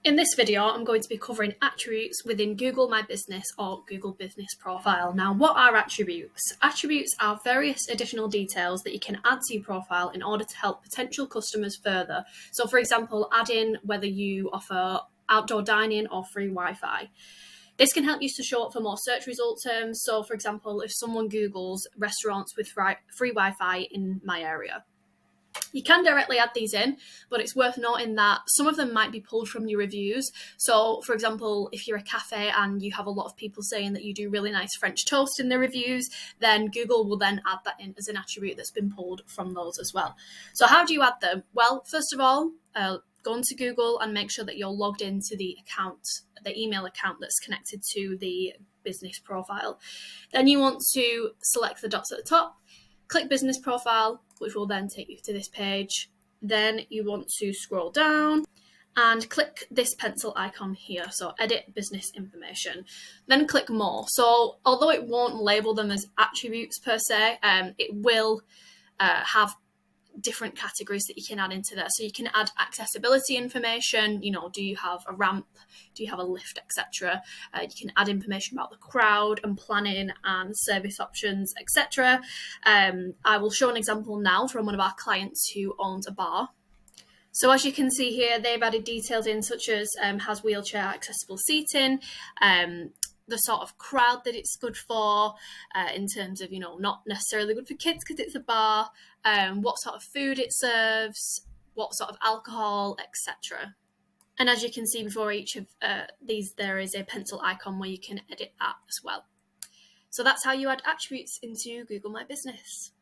In this video, I'm going to be covering attributes within Google My Business or Google Business Profile. Now, what are attributes? Attributes are various additional details that you can add to your profile in order to help potential customers further. So, for example, add in whether you offer outdoor dining or free Wi-Fi. This can help you to show up for more search result terms. So, for example, if someone Googles restaurants with free Wi-Fi in my area, you can directly add these in, but it's worth noting that some of them might be pulled from your reviews. So, for example, if you're a cafe and you have a lot of people saying that you do really nice French toast in their reviews, then Google will then add that in as an attribute that's been pulled from those as well. So how do you add them? Well, first of all, go into Google and make sure that you're logged into the email account that's connected to the business profile. Then you want to select the dots at the top, click business profile, which will then take you to this page. Then you want to scroll down and click this pencil icon here. So edit business information, then click more. So although it won't label them as attributes per se, it will have different categories that you can add into there. So you can add accessibility information, do you have a ramp, do you have a lift, etc. You can add information about the crowd and planning and service options, etc. I will show an example now from one of our clients who owns a bar. So as you can see here, they've added details in such as has wheelchair accessible seating, the sort of crowd that it's good for, in terms of, not necessarily good for kids because it's a bar, what sort of food it serves, what sort of alcohol, etc. And as you can see before each of these, there is a pencil icon where you can edit that as well. So that's how you add attributes into Google My Business.